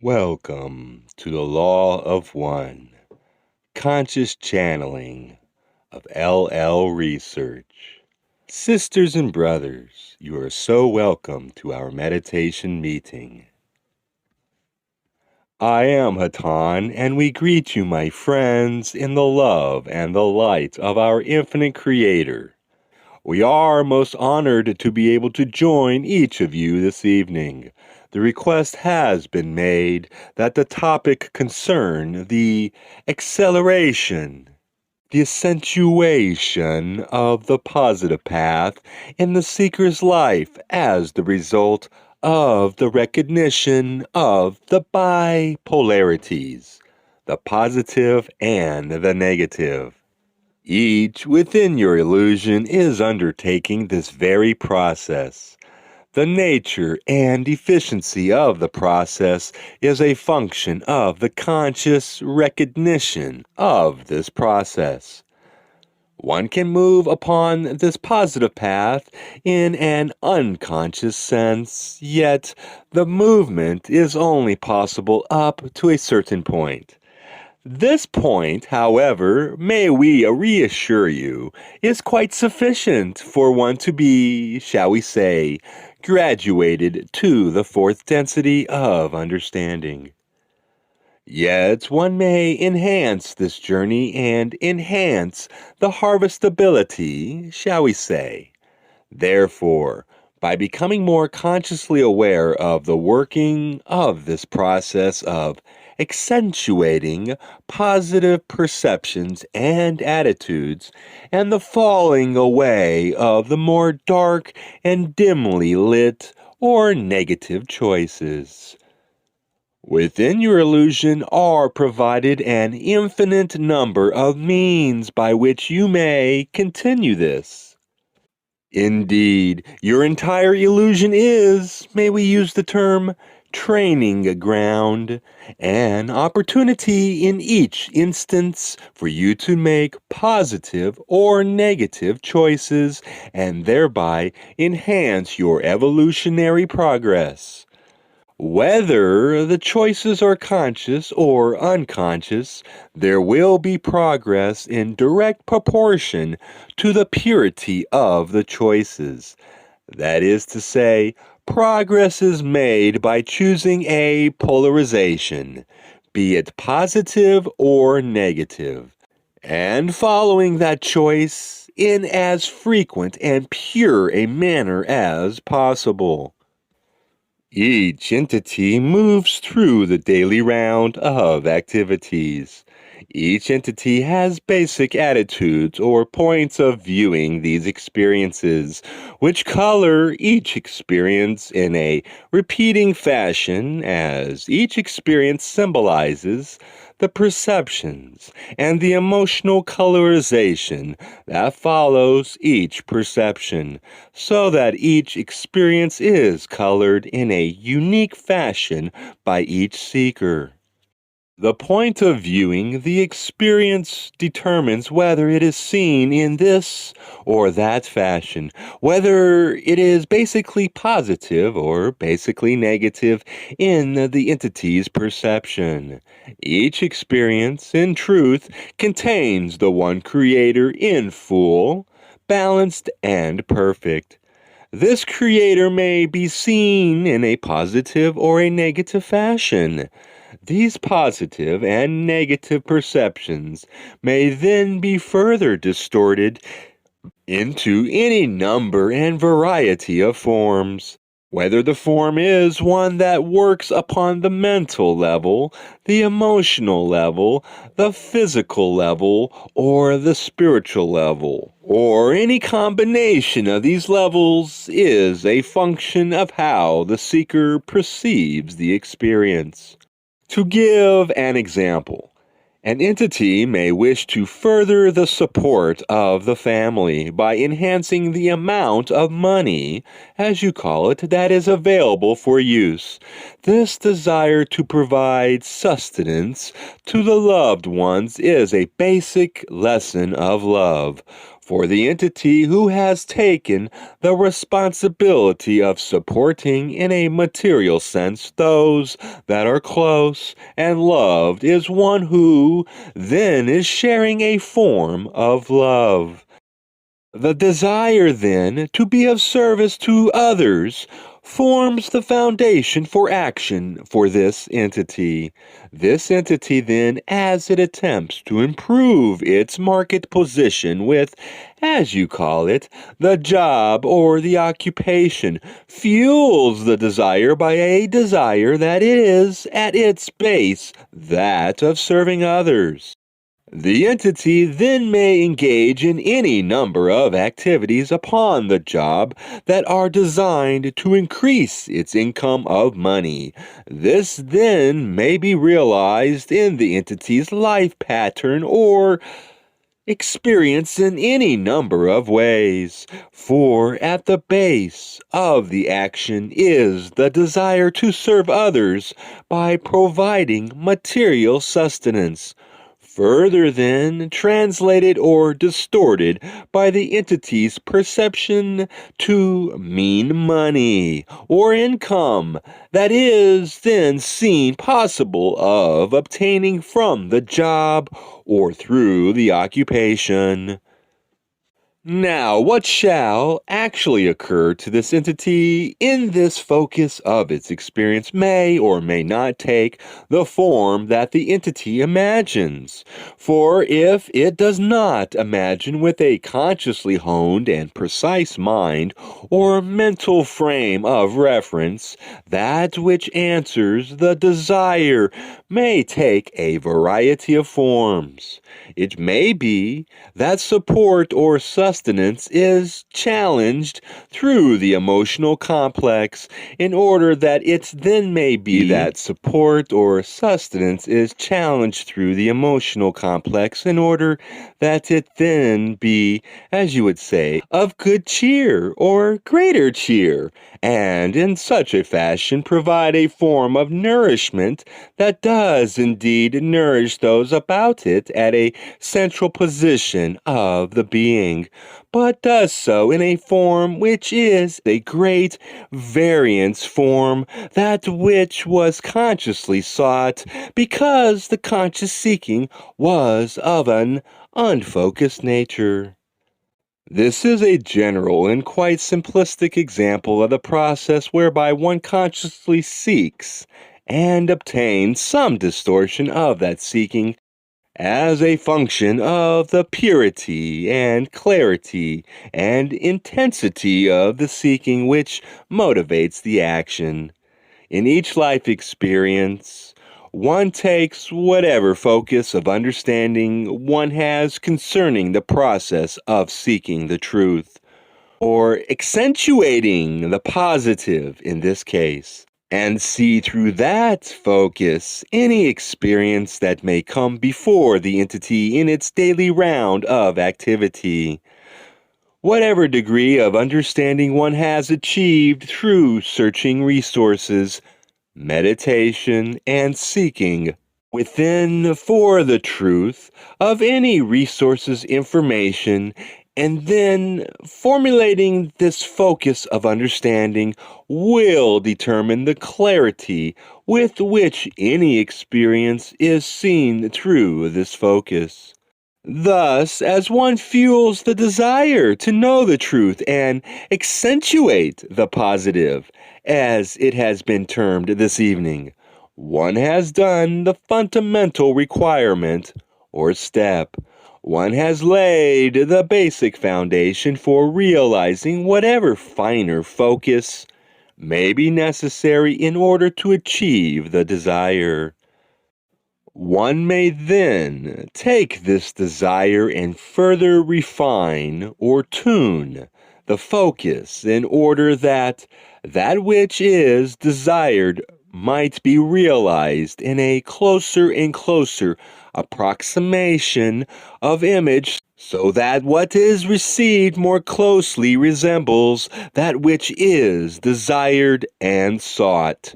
Welcome to the Law of One, Conscious Channeling of LL Research. Sisters and brothers, you are so welcome to our meditation meeting. I am Hatonn, and we greet you, my friends, in the love and the light of our infinite Creator. We are most honored to be able to join each of you this evening. The request has been made that the topic concern the acceleration, the accentuation of the positive path in the seeker's life as the result of the recognition of the bipolarities, the positive and the negative. Each within your illusion is undertaking this very process. The nature and efficiency of the process is a function of the conscious recognition of this process. One can move upon this positive path in an unconscious sense, yet the movement is only possible up to a certain point. This point, however, may we reassure you, is quite sufficient for one to be, shall we say, graduated to the fourth density of understanding. Yet one may enhance this journey and enhance the harvestability, shall we say. Therefore, by becoming more consciously aware of the working of this process of accentuating positive perceptions and attitudes, and the falling away of the more dark and dimly lit or negative choices. Within your illusion are provided an infinite number of means by which you may continue this. Indeed, your entire illusion is, may we use the term, training ground, an opportunity in each instance for you to make positive or negative choices and thereby enhance your evolutionary progress. Whether the choices are conscious or unconscious, there will be progress in direct proportion to the purity of the choices. That is to say, progress is made by choosing a polarization, be it positive or negative, and following that choice in as frequent and pure a manner as possible. Each entity moves through the daily round of activities. Each entity has basic attitudes or points of viewing these experiences, which color each experience in a repeating fashion as each experience symbolizes the perceptions and the emotional colorization that follows each perception, so that each experience is colored in a unique fashion by each seeker. The point of viewing the experience determines whether it is seen in this or that fashion, whether it is basically positive or basically negative in the entity's perception. Each experience, in truth, contains the one creator in full, balanced, and perfect. This creator may be seen in a positive or a negative fashion. These positive and negative perceptions may then be further distorted into any number and variety of forms. Whether the form is one that works upon the mental level, the emotional level, the physical level, or the spiritual level, or any combination of these levels is a function of how the seeker perceives the experience. To give an example, an entity may wish to further the support of the family by enhancing the amount of money, as you call it, that is available for use. This desire to provide sustenance to the loved ones is a basic lesson of love, for the entity who has taken the responsibility of supporting in a material sense those that are close and loved is one who then is sharing a form of love. The desire, then, to be of service to others forms the foundation for action for this entity. This entity, then, as it attempts to improve its market position with, as you call it, the job or the occupation, fuels the desire by a desire that is, at its base, that of serving others. The entity then may engage in any number of activities upon the job that are designed to increase its income of money. This then may be realized in the entity's life pattern or experience in any number of ways, for at the base of the action is the desire to serve others by providing material sustenance. Further, then, translated or distorted by the entity's perception to mean money or income that is then seen possible of obtaining from the job or through the occupation. Now, what shall actually occur to this entity in this focus of its experience may or may not take the form that the entity imagines. For if it does not imagine with a consciously honed and precise mind or mental frame of reference, that which answers the desire may take a variety of forms. It may be that support or sustenance is challenged through the emotional complex in order that it then may be that support or sustenance is challenged through the emotional complex in order that it then be, as you would say, of good cheer or greater cheer, and in such a fashion provide a form of nourishment that does indeed nourish those about it at a central position of the being, but does so in a form which is a great variance form, that which was consciously sought, because the conscious seeking was of an unfocused nature. This is a general and quite simplistic example of the process whereby one consciously seeks and obtains some distortion of that seeking as a function of the purity and clarity and intensity of the seeking which motivates the action. In each life experience, one takes whatever focus of understanding one has concerning the process of seeking the truth, or accentuating the positive in this case, and see through that focus any experience that may come before the entity in its daily round of activity. Whatever degree of understanding one has achieved through searching resources, meditation, and seeking within for the truth of any resources information, and then formulating this focus of understanding will determine the clarity with which any experience is seen through this focus. Thus, as one fuels the desire to know the truth and accentuate the positive, as it has been termed this evening, one has done the fundamental requirement or step. One has laid the basic foundation for realizing whatever finer focus may be necessary in order to achieve the desire. One may then take this desire and further refine or tune the focus in order that that which is desired might be realized in a closer and closer approximation of image, so that what is received more closely resembles that which is desired and sought.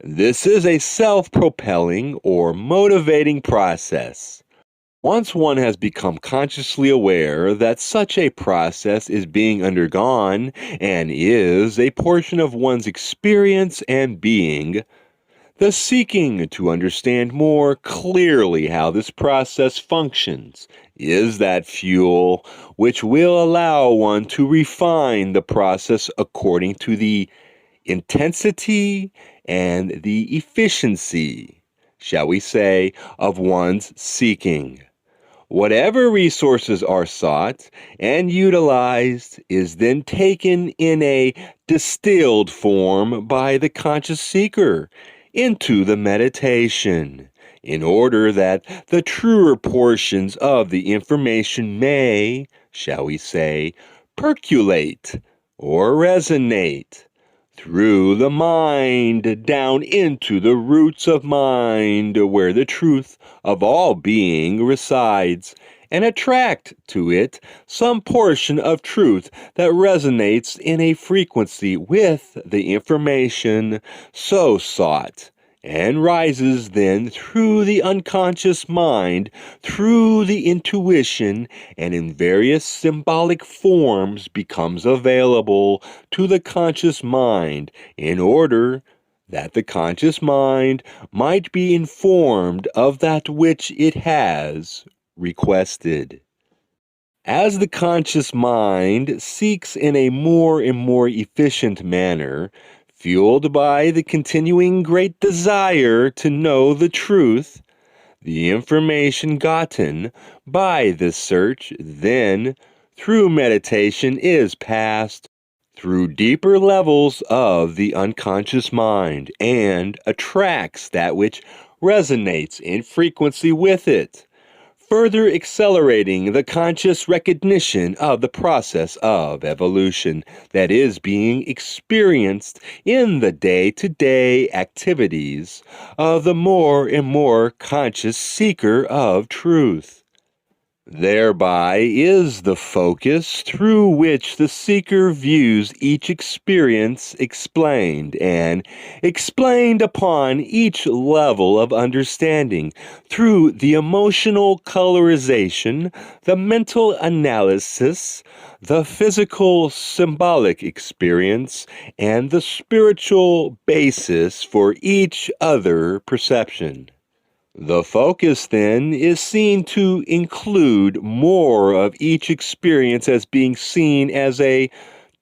This is a self-propelling or motivating process. Once one has become consciously aware that such a process is being undergone and is a portion of one's experience and being, the seeking to understand more clearly how this process functions is that fuel which will allow one to refine the process according to the intensity and the efficiency, shall we say, of one's seeking. Whatever resources are sought and utilized is then taken in a distilled form by the conscious seeker into the meditation, in order that the truer portions of the information may, shall we say, percolate or resonate through the mind down into the roots of mind where the truth of all being resides, and attract to it some portion of truth that resonates in a frequency with the information so sought, and rises then through the unconscious mind, through the intuition, and in various symbolic forms becomes available to the conscious mind, in order that the conscious mind might be informed of that which it has requested. As the conscious mind seeks in a more and more efficient manner, fueled by the continuing great desire to know the truth, the information gotten by this search then, through meditation, is passed through deeper levels of the unconscious mind and attracts that which resonates in frequency with it, further accelerating the conscious recognition of the process of evolution that is being experienced in the day-to-day activities of the more and more conscious seeker of truth. Thereby is the focus through which the seeker views each experience explained, and explained upon each level of understanding through the emotional colorization, the mental analysis, the physical symbolic experience, and the spiritual basis for each other perception. The focus, then, is seen to include more of each experience as being seen as a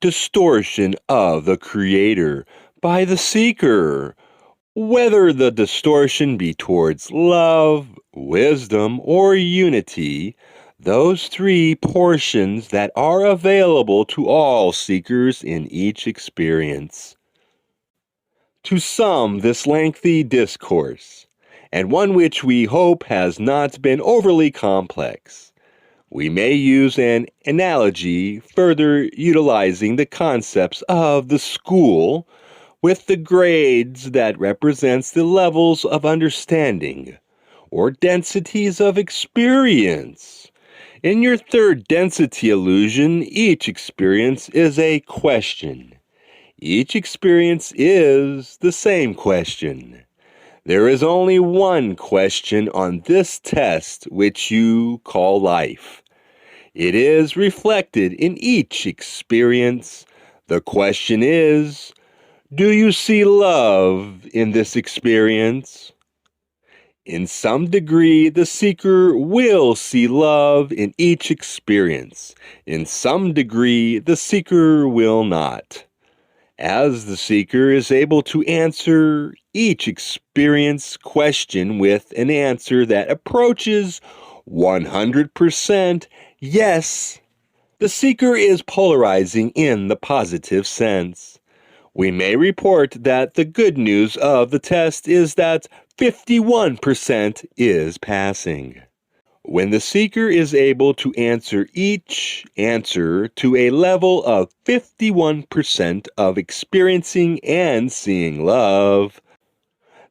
distortion of the Creator by the seeker, whether the distortion be towards love, wisdom, or unity. Those three portions that are available to all seekers in each experience. To sum this lengthy discourse, and one which we hope has not been overly complex, we may use an analogy further utilizing the concepts of the school with the grades that represents the levels of understanding or densities of experience. In your third density illusion, each experience is a question. Each experience is the same question. There is only one question on this test which you call life. It is reflected in each experience. The question is, do you see love in this experience? In some degree, the seeker will see love in each experience. In some degree, the seeker will not. As the seeker is able to answer each experience question with an answer that approaches 100% yes, the seeker is polarizing in the positive sense. We may report that the good news of the test is that 51% is passing. When the seeker is able to answer each answer to a level of 51% of experiencing and seeing love,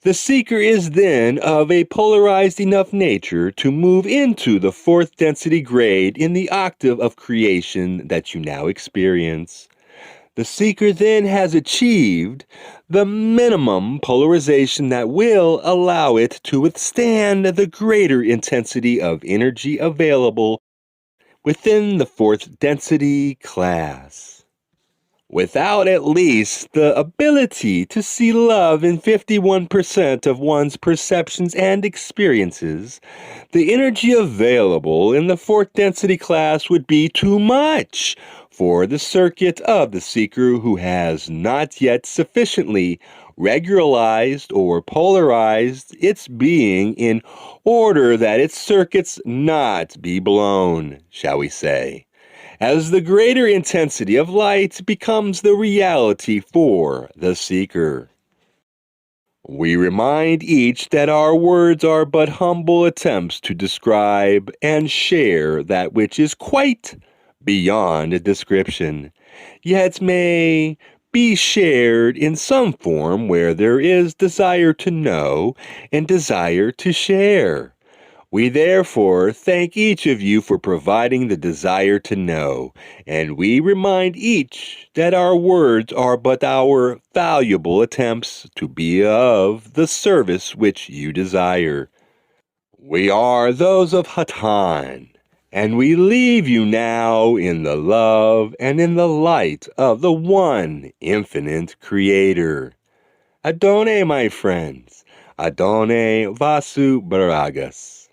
the seeker is then of a polarized enough nature to move into the fourth density grade in the octave of creation that you now experience. The seeker then has achieved the minimum polarization that will allow it to withstand the greater intensity of energy available within the fourth density class. Without at least the ability to see love in 51% of one's perceptions and experiences, the energy available in the fourth density class would be too much for the circuit of the seeker who has not yet sufficiently regularized or polarized its being in order that its circuits not be blown, shall we say, as the greater intensity of light becomes the reality for the seeker. We remind each that our words are but humble attempts to describe and share that which is quite beyond description, yet may be shared in some form where there is desire to know and desire to share. We therefore thank each of you for providing the desire to know, and we remind each that our words are but our valuable attempts to be of the service which you desire. We are those of Hatonn, and we leave you now in the love and in the light of the one infinite Creator. Adone, my friends. Adone Vasu Baragas.